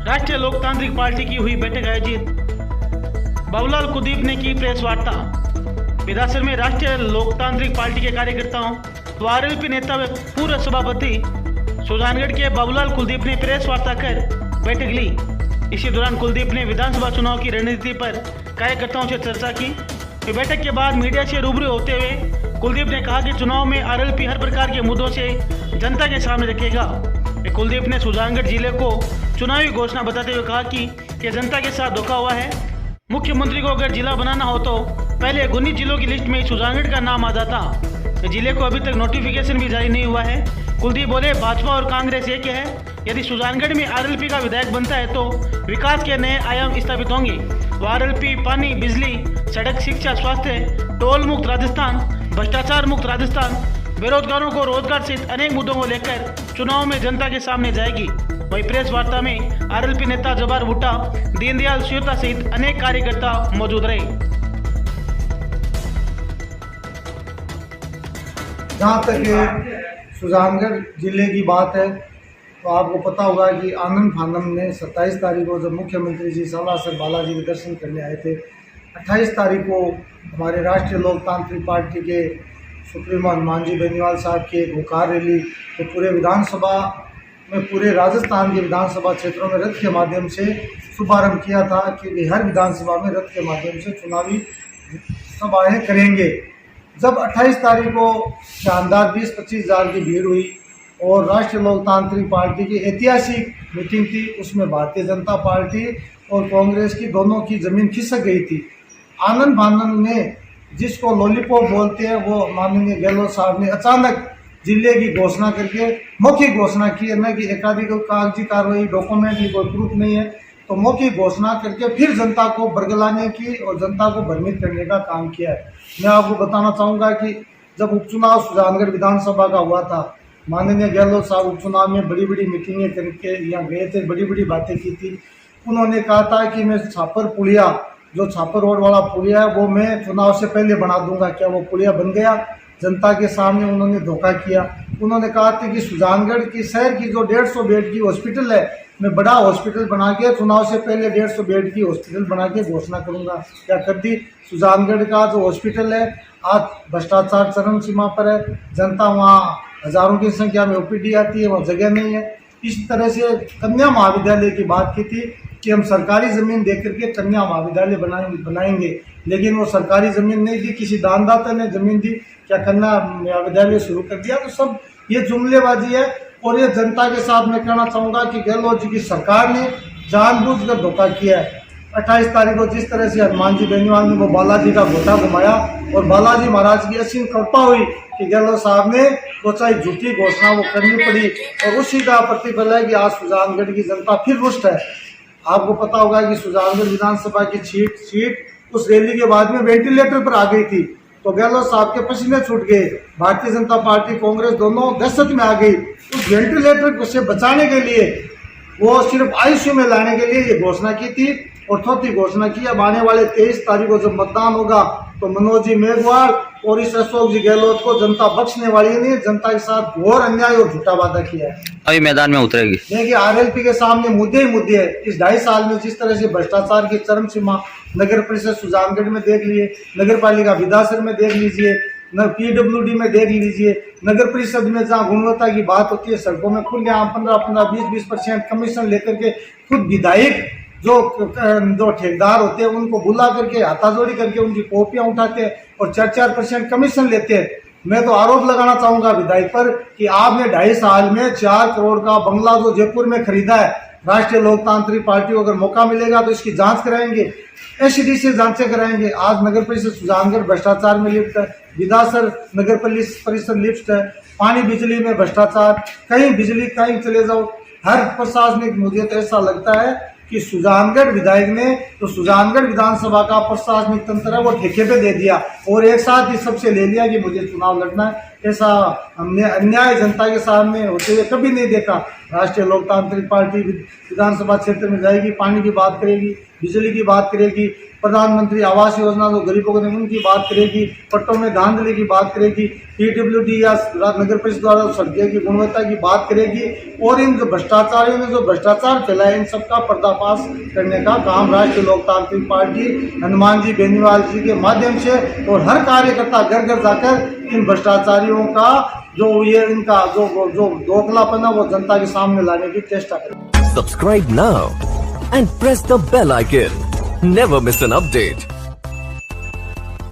राष्ट्रीय लोकतांत्रिक पार्टी की हुई बैठक आयोजित। बाबूलाल कुलदीप ने की प्रेस वार्ता। विधानसभा में राष्ट्रीय लोकतांत्रिक पार्टी के कार्यकर्ताओं व आरएलपी नेता व पूर्व सभापति सुजानगढ़ के बाबूलाल कुलदीप ने प्रेस वार्ता कर बैठक ली। इसी दौरान कुलदीप ने विधानसभा चुनाव की रणनीति पर कार्यकर्ताओं से चर्चा की। बैठक के बाद मीडिया से रूबरू होते हुए कुलदीप ने कहा कि चुनाव में आरएलपी हर प्रकार के मुद्दों से जनता के सामने रखेगा। कुलदीप ने सुजानगढ़ जिले को चुनावी घोषणा बताते हुए कहा कि यह जनता के साथ धोखा हुआ है। मुख्यमंत्री को अगर जिला बनाना हो तो पहले 19 जिलों की लिस्ट में सुजानगढ़ का नाम आ जाता। जिले को अभी तक नोटिफिकेशन भी जारी नहीं हुआ है। कुलदीप बोले, भाजपा और कांग्रेस एक है। यदि सुजानगढ़ में आरएलपी का विधायक बनता है तो विकास के नए आयाम स्थापित होंगे। आरएलपी पानी, बिजली, सड़क, शिक्षा, स्वास्थ्य, टोल मुक्त राजस्थान, भ्रष्टाचार मुक्त राजस्थान, बेरोजगारों को रोजगार सहित अनेक मुद्दों को लेकर चुनाव में जनता के सामने जाएगी। वही प्रेस वार्ता में आरएलपी नेता जब्बार भुट्टा, दीनदयाल श्वेता सहित अनेक कार्यकर्ता मौजूद रहे। जहाँ तक सुजानगढ़ जिले की बात है तो आपको पता होगा कि आनंद फानम ने 27 तारीख को जब मुख्यमंत्री जी सालासर बालाजी के दर्शन करने आए थे, 28 तारीख को हमारे राष्ट्रीय लोकतांत्रिक पार्टी के सुप्रीमो हनुमान जी बेनीवाल साहब की एक हुंकार रैली तो पूरे विधानसभा में, पूरे राजस्थान के विधानसभा क्षेत्रों में रथ के माध्यम से शुभारंभ किया था कि हर विधानसभा में रथ के माध्यम से चुनावी सभाएँ करेंगे। जब 28 तारीख को शानदार 20-25 हज़ार की भीड़ हुई और राष्ट्रीय लोकतांत्रिक पार्टी की ऐतिहासिक मीटिंग थी, उसमें भारतीय जनता पार्टी और कांग्रेस की दोनों की ज़मीन खिसक गई थी। आनंद फानन ने, जिसको लॉलीपॉप बोलते हैं, वो माननीय गहलोत साहब ने अचानक जिले की घोषणा करके मौखिक घोषणा की है, न कि एकाधिक कागजी कार्रवाई, डॉक्यूमेंट की कोई प्रूफ नहीं है, तो मौखिक घोषणा करके फिर जनता को बरगलाने की और जनता को भ्रमित करने का काम किया है। मैं आपको बताना चाहूँगा कि जब उपचुनाव सुजानगढ़ विधानसभा का हुआ था, माननीय गहलोत साहब उपचुनाव में बड़ी बड़ी मीटिंगें करके यहाँ गए थे, बड़ी बड़ी बातें की थी। उन्होंने कहा था कि मैं छापर पुलिया, जो छापर रोड वाला पुलिया है, वो मैं चुनाव से पहले बना दूंगा। क्या वो पुलिया बन गया? जनता के सामने उन्होंने धोखा किया। उन्होंने कहा था कि सुजानगढ़ की शहर की जो 150 बेड की हॉस्पिटल है, मैं बड़ा हॉस्पिटल बना के चुनाव से पहले 150 बेड की हॉस्पिटल बना के घोषणा करूंगा। क्या कर दी? सुजानगढ़ का जो हॉस्पिटल है आज भ्रष्टाचार चरम सीमा पर है। जनता वहाँ हजारों की संख्या में ओपीडी आती है, वहाँ जगह नहीं है। इस तरह से कन्या महाविद्यालय की बात की थी कि हम सरकारी ज़मीन दे करके कन्या महाविद्यालय बनाएंगे, लेकिन वो सरकारी ज़मीन नहीं दी, किसी दानदाता ने ज़मीन दी। क्या कन्या महाविद्यालय शुरू कर दिया? तो सब ये जुमलेबाजी है। और ये जनता के साथ मैं कहना चाहूँगा कि गहलोत जी की सरकार ने जानबूझकर धोखा किया है। 28 तारीख को जिस तरह से हनुमान जी बेनीवाल ने वो बालाजी का घोटा घुमाया और बालाजी महाराज की असीम कृपा हुई कि गहलोत साहब ने वो चाहे झूठी घोषणा वो करनी पड़ी, और उसी का प्रतिफल है कि आज सुजानगढ़ की जनता फिर रुष्ट है। आपको पता होगा कि सुजानगढ़ विधानसभा की सीट उस रैली के बाद में वेंटिलेटर पर आ गई थी, तो गहलोत साहब के पसीने छूट गए। भारतीय जनता पार्टी, कांग्रेस दोनों दहशत में आ गई। उस वेंटिलेटर से बचाने के लिए, वो सिर्फ आईसीयू में लाने के लिए ये घोषणा की थी और चौथी घोषणा की। अब आने वाले 23 तारीख को जब मतदान होगा तो मनोज जी मेघवाल और इस अशोक जी गहलोत को जनता बख्शने वाली नहीं। जनता के साथ घोर अन्याय और झूठा वादा किया है। अभी मैदान में उतरेगी। देखिए, आरएलपी के सामने मुद्दे ही मुद्दे है। इस 2.5 साल में जिस तरह से भ्रष्टाचार की चरम सीमा नगर परिषद सुजानगढ़ में देख लिए, नगर पालिका विधासर में देख लीजिए, न पीडब्ल्यूडी में देख लीजिए, नगर परिषद में जहाँ गुणवत्ता की बात होती है, सड़कों में खुलेआम 15-15, 20-20% कमीशन लेकर के खुद विधायक जो ठेकेदार होते हैं उनको बुला करके हाथाजोड़ी करके उनकी कॉपियां उठाते हैं और 4-4% कमीशन लेते हैं। मैं तो आरोप लगाना चाहूंगा विधायक पर कि आपने 2.5 साल में 4 करोड़ का बंगला जो जयपुर में खरीदा है, राष्ट्रीय लोकतांत्रिक पार्टी को अगर मौका मिलेगा तो इसकी जांच कराएंगे, एसडी से जांचें कराएंगे। आज नगर परिषद सुजानगढ़ भ्रष्टाचार में लिप्त है, विधासर नगर परिषद लिप्त है, पानी बिजली में भ्रष्टाचार, कहीं बिजली कहीं चले जाओ, हर प्रशासनिक मुझे तो ऐसा लगता है कि सुजानगढ़ विधायक ने तो सुजानगढ़ विधानसभा का प्रशासनिक तंत्र है वो ठेके पे दे दिया और एक साथ ही सबसे ले लिया कि मुझे चुनाव लड़ना है। ऐसा हमने अन्याय जनता के सामने होते हुए कभी नहीं देखा। राष्ट्रीय लोकतांत्रिक पार्टी विधानसभा क्षेत्र में जाएगी, पानी की बात करेगी, बिजली की बात करेगी, प्रधानमंत्री आवास योजना जो गरीबों को देंगे उनकी बात करेगी, पट्टों में धांधली की बात करेगी, पीडब्ल्यूडी या नगर परिषद द्वारा सड़कों की गुणवत्ता की बात करेगी और इन जो भ्रष्टाचारियों ने जो भ्रष्टाचार फैलाया इन सबका पर्दाफाश करने का काम राष्ट्रीय लोकतांत्रिक पार्टी हनुमान जी बेनीवाल जी के माध्यम से और हर कार्यकर्ता घर घर जाकर इन भ्रष्टाचारियों का जो ये इनका जो दोगलापन है वो जनता के सामने लाने की चेष्टा करें। Subscribe now and press the bell icon. Never miss an update.